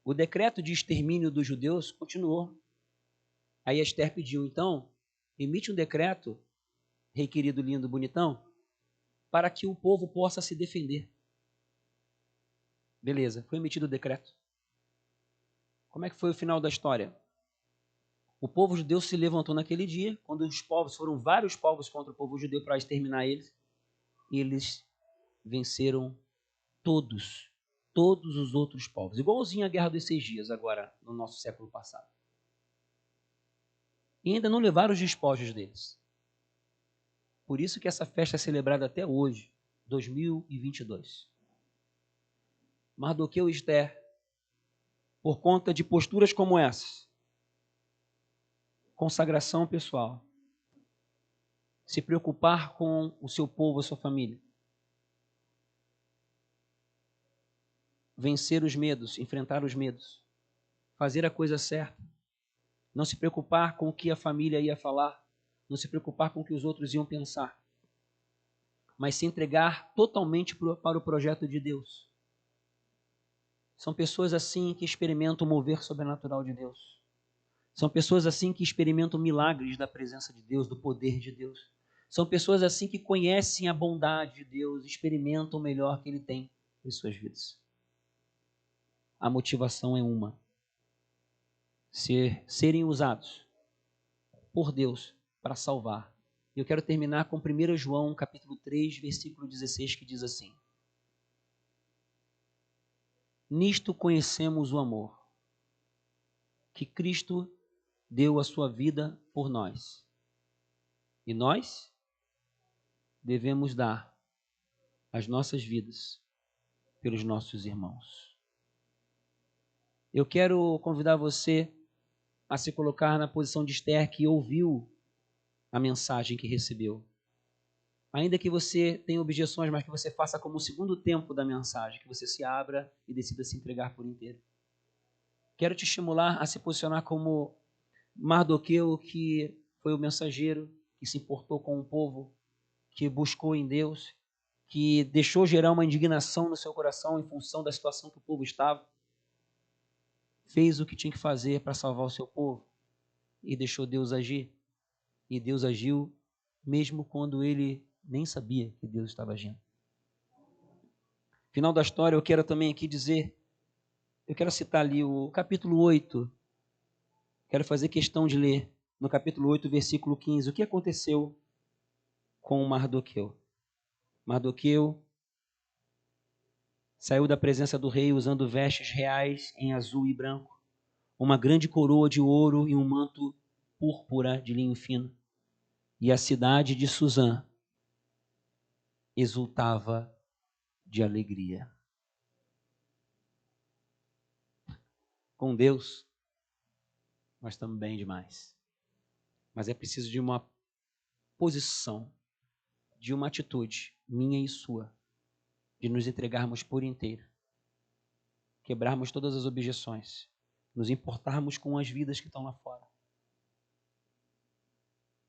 O decreto de extermínio dos judeus continuou. Aí Esther pediu, então, emite um decreto, rei querido, lindo, bonitão, para que o povo possa se defender. Beleza, foi emitido o decreto. Como é que foi o final da história? O povo judeu se levantou naquele dia, quando os povos, foram vários povos contra o povo judeu para exterminar eles, e eles venceram todos os outros povos. Igualzinho à Guerra dos 6 Dias, agora, no nosso século passado. E ainda não levaram os despojos deles. Por isso que essa festa é celebrada até hoje, 2022. Mardoqueu e Esther, por conta de posturas como essas, consagração pessoal, se preocupar com o seu povo, a sua família, vencer os medos, enfrentar os medos, fazer a coisa certa, não se preocupar com o que a família ia falar, não se preocupar com o que os outros iam pensar, mas se entregar totalmente para o projeto de Deus. São pessoas assim que experimentam o mover sobrenatural de Deus. São pessoas assim que experimentam milagres da presença de Deus, do poder de Deus. São pessoas assim que conhecem a bondade de Deus, experimentam o melhor que Ele tem em suas vidas. A motivação é uma: serem usados por Deus para salvar. Eu quero terminar com 1 João, capítulo 3, versículo 16, que diz assim: nisto conhecemos o amor, que Cristo deu a sua vida por nós. E nós devemos dar as nossas vidas pelos nossos irmãos. Eu quero convidar você a se colocar na posição de Esther, que ouviu a mensagem que recebeu. Ainda que você tenha objeções, mas que você faça como o segundo tempo da mensagem, que você se abra e decida se entregar por inteiro. Quero te estimular a se posicionar como Mardoqueu, que foi o mensageiro, que se importou com o povo, que buscou em Deus, que deixou gerar uma indignação no seu coração em função da situação que o povo estava. Fez o que tinha que fazer para salvar o seu povo e deixou Deus agir. E Deus agiu mesmo quando ele nem sabia que Deus estava agindo. Final da história, eu quero também aqui dizer, eu quero citar ali o capítulo 8, quero fazer questão de ler no capítulo 8, versículo 15, o que aconteceu com Mardoqueu. Mardoqueu saiu da presença do rei usando vestes reais em azul e branco, uma grande coroa de ouro e um manto púrpura de linho fino. E a cidade de Suzã exultava de alegria. Com Deus, nós estamos bem demais. Mas é preciso de uma posição de uma atitude, minha e sua, de nos entregarmos por inteiro, quebrarmos todas as objeções, nos importarmos com as vidas que estão lá fora.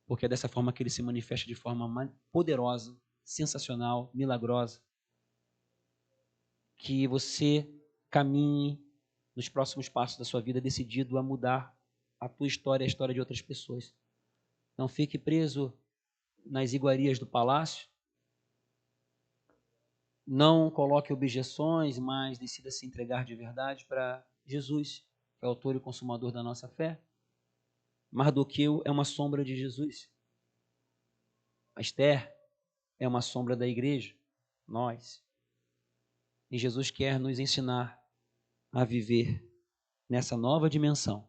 Porque é dessa forma que ele se manifesta de forma poderosa, sensacional, milagrosa. Que você caminhe nos próximos passos da sua vida decidido a mudar a tua história e a história de outras pessoas. Não fique preso nas iguarias do palácio. Não coloque objeções, mas decida se entregar de verdade para Jesus, que é o autor e consumador da nossa fé. Mardoqueu é uma sombra de Jesus. A Esther é uma sombra da igreja, nós. E Jesus quer nos ensinar a viver nessa nova dimensão,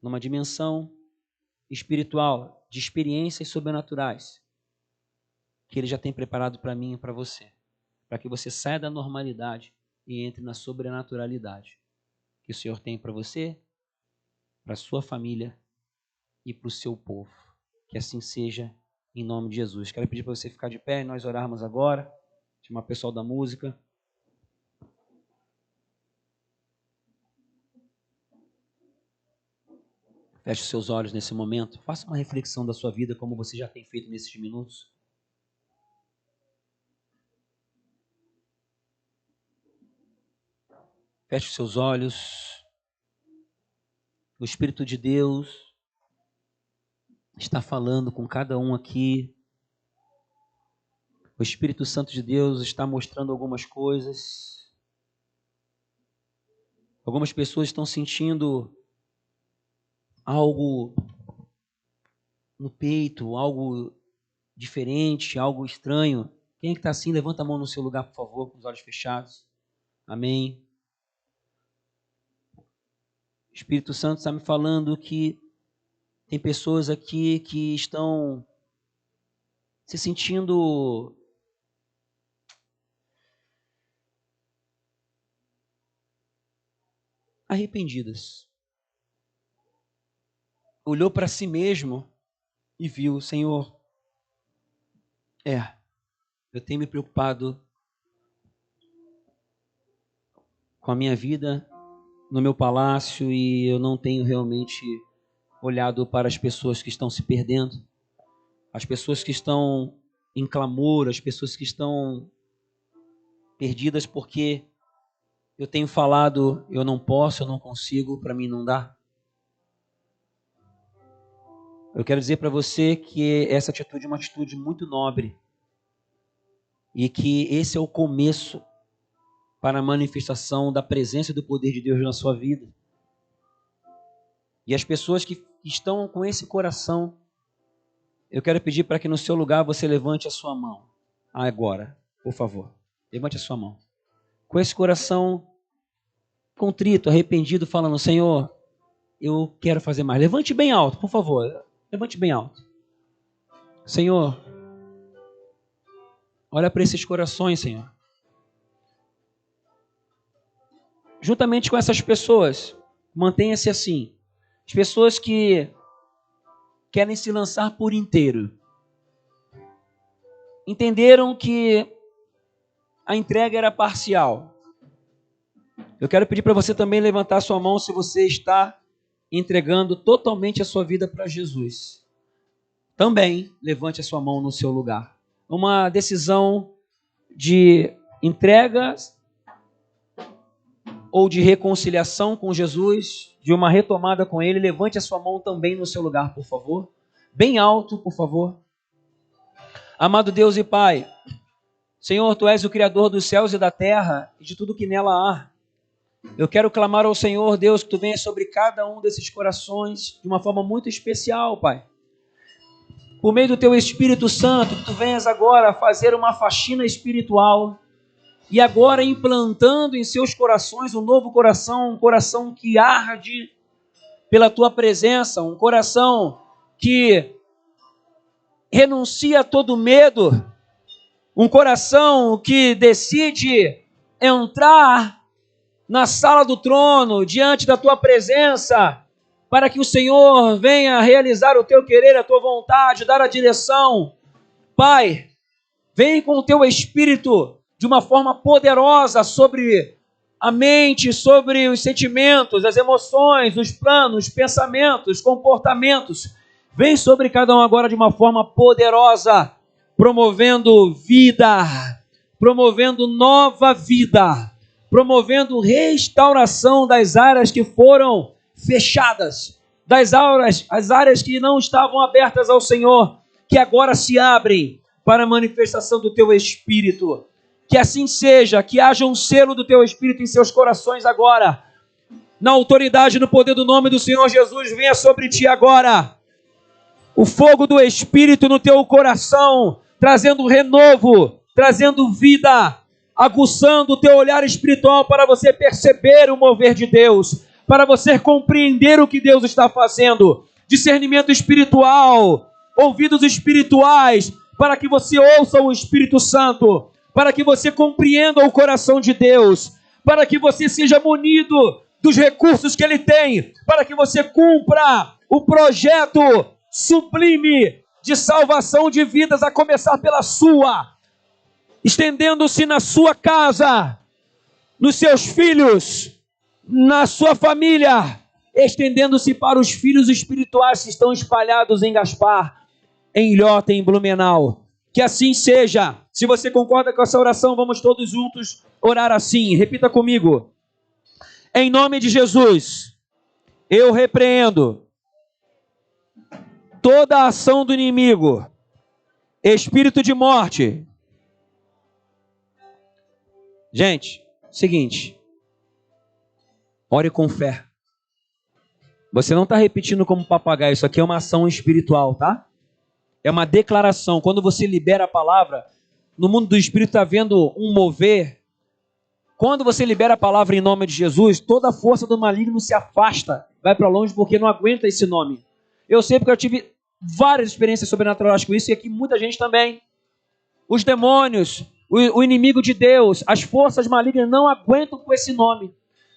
numa dimensão espiritual, de experiências sobrenaturais, que Ele já tem preparado para mim e para você, para que você saia da normalidade e entre na sobrenaturalidade que o Senhor tem para você, para a sua família e para o seu povo. Que assim seja, em nome de Jesus. Quero pedir para você ficar de pé e nós orarmos agora. Chamar o pessoal da música. Feche os seus olhos nesse momento. Faça uma reflexão da sua vida, como você já tem feito nesses minutos. Feche os seus olhos. O Espírito de Deus está falando com cada um aqui. O Espírito Santo de Deus está mostrando algumas coisas. Algumas pessoas estão sentindo algo no peito, algo diferente, algo estranho. Quem é que está assim? Levanta a mão no seu lugar, por favor, com os olhos fechados. Amém. O Espírito Santo está me falando que tem pessoas aqui que estão se sentindo arrependidas. Olhou para si mesmo e viu, Senhor, eu tenho me preocupado com a minha vida no meu palácio e eu não tenho realmente olhado para as pessoas que estão se perdendo, as pessoas que estão em clamor, as pessoas que estão perdidas porque eu tenho falado, eu não posso, eu não consigo, para mim não dá. Eu quero dizer para você que essa atitude é uma atitude muito nobre e que esse é o começo para a manifestação da presença e do poder de Deus na sua vida. E as pessoas que estão com esse coração, eu quero pedir para que no seu lugar você levante a sua mão. Agora, por favor, levante a sua mão. Com esse coração contrito, arrependido, falando, Senhor, eu quero fazer mais. Levante bem alto, por favor. Levante bem alto. Senhor, olha para esses corações, Senhor. Juntamente com essas pessoas, mantenha-se assim. As pessoas que querem se lançar por inteiro. Entenderam que a entrega era parcial. Eu quero pedir para você também levantar sua mão se você está entregando totalmente a sua vida para Jesus. Também levante a sua mão no seu lugar. Uma decisão de entrega ou de reconciliação com Jesus, de uma retomada com Ele, levante a sua mão também no seu lugar, por favor. Bem alto, por favor. Amado Deus e Pai, Senhor, Tu és o Criador dos céus e da terra e de tudo que nela há. Eu quero clamar ao Senhor, Deus, que Tu venhas sobre cada um desses corações de uma forma muito especial, Pai. Por meio do Teu Espírito Santo, que Tu venhas agora fazer uma faxina espiritual e agora implantando em seus corações um novo coração, um coração que arde pela Tua presença, um coração que renuncia a todo medo, um coração que decide entrar na sala do trono, diante da Tua presença, para que o Senhor venha realizar o Teu querer, a Tua vontade, dar a direção, Pai, vem com o teu Espírito de uma forma poderosa sobre a mente, sobre os sentimentos, as emoções, os planos, pensamentos, comportamentos. Vem sobre cada um agora de uma forma poderosa, promovendo vida, promovendo nova vida, promovendo restauração das áreas que foram fechadas, as áreas que não estavam abertas ao Senhor, que agora se abrem para a manifestação do teu Espírito. Que assim seja, que haja um selo do teu Espírito em seus corações agora. Na autoridade e no poder do nome do Senhor Jesus, venha sobre ti agora o fogo do Espírito no teu coração, trazendo renovo, trazendo vida, aguçando o teu olhar espiritual para você perceber o mover de Deus, para você compreender o que Deus está fazendo. Discernimento espiritual, ouvidos espirituais, para que você ouça o Espírito Santo, para que você compreenda o coração de Deus, para que você seja munido dos recursos que Ele tem, para que você cumpra o projeto sublime de salvação de vidas, a começar pela sua, estendendo-se na sua casa, nos seus filhos, na sua família, estendendo-se para os filhos espirituais que estão espalhados em Gaspar, em Ilhota, em Blumenau. Que assim seja. Se você concorda com essa oração, vamos todos juntos orar assim. Repita comigo. Em nome de Jesus, eu repreendo toda a ação do inimigo, espírito de morte. Gente, seguinte, ore com fé. Você não está repetindo como papagaio, isso aqui é uma ação espiritual, tá? É uma declaração. Quando você libera a palavra, no mundo do Espírito está havendo um mover. Quando você libera a palavra em nome de Jesus, toda a força do maligno se afasta, vai para longe, porque não aguenta esse nome. Eu sei porque eu tive várias experiências sobrenaturais com isso, e aqui muita gente também. Os demônios, o inimigo de Deus, as forças malignas não aguentam com esse nome.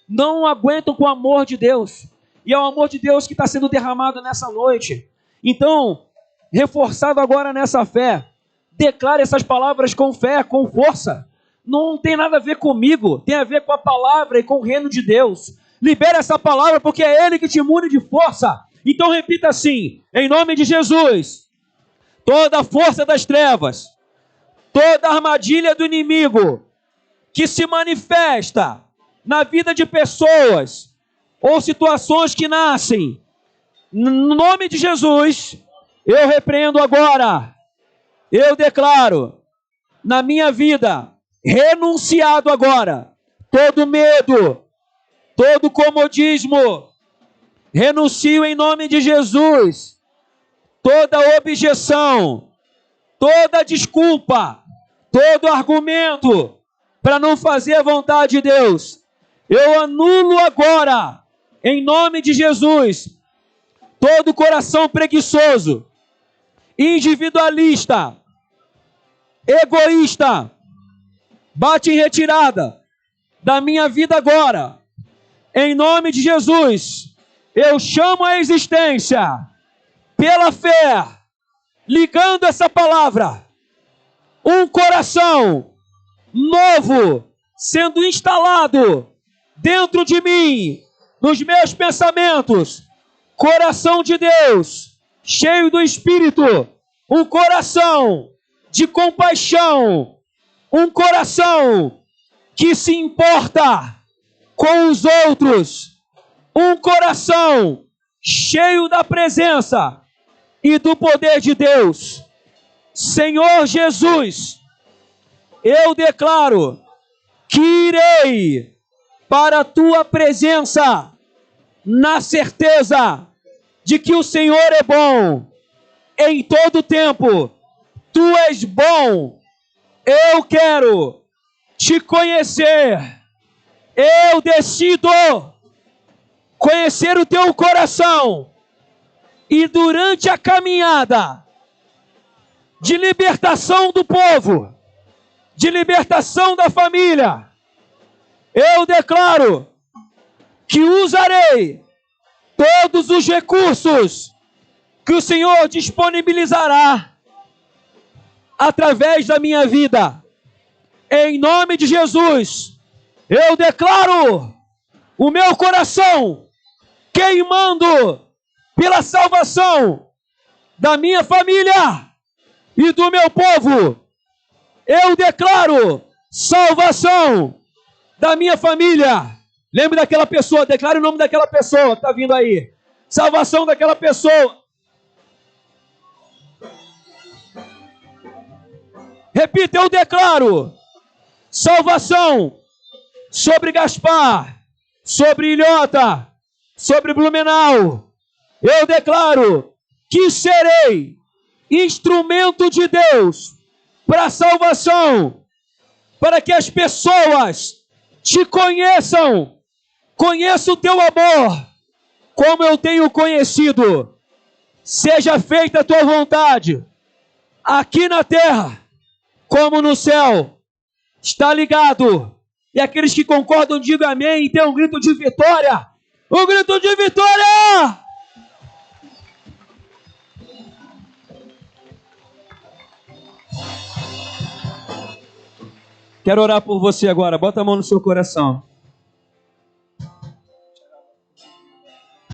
Não aguentam com o amor de Deus. E é o amor de Deus que está sendo derramado nessa noite. Então, reforçado agora nessa fé, declare essas palavras com fé, com força. Não tem nada a ver comigo, tem a ver com a palavra e com o reino de Deus. Libera essa palavra porque é Ele que te mune de força. Então repita assim, em nome de Jesus, toda a força das trevas, toda a armadilha do inimigo que se manifesta na vida de pessoas ou situações que nascem, no nome de Jesus, eu repreendo agora, eu declaro na minha vida, renunciado agora, todo medo, todo comodismo, renuncio em nome de Jesus, toda objeção, toda desculpa, todo argumento para não fazer a vontade de Deus, eu anulo agora, em nome de Jesus, todo coração preguiçoso, individualista, egoísta, bate em retirada da minha vida agora. Em nome de Jesus, eu chamo a existência, pela fé, ligando essa palavra, um coração novo sendo instalado dentro de mim, nos meus pensamentos, coração de Deus, cheio do Espírito, um coração de compaixão, um coração que se importa com os outros, um coração cheio da presença e do poder de Deus. Senhor Jesus, eu declaro que irei para a tua presença na certeza de que o Senhor é bom em todo tempo. Tu és bom. Eu quero te conhecer. Eu decido conhecer o teu coração. E durante a caminhada de libertação do povo, de libertação da família, eu declaro que usarei todos os recursos que o Senhor disponibilizará através da minha vida. Em nome de Jesus, eu declaro o meu coração queimando pela salvação da minha família e do meu povo. Eu declaro salvação da minha família. Lembre daquela pessoa, declare o nome daquela pessoa que está vindo aí. Salvação daquela pessoa. Repita, eu declaro salvação sobre Gaspar, sobre Ilhota, sobre Blumenau. Eu declaro que serei instrumento de Deus para a salvação, para que as pessoas te conheçam, conheçam o teu amor, como eu tenho conhecido. Seja feita a tua vontade, aqui na terra, como no céu. Está ligado? E aqueles que concordam, digam amém e tem um grito de vitória. Um grito de vitória! Quero orar por você agora. Bota a mão no seu coração.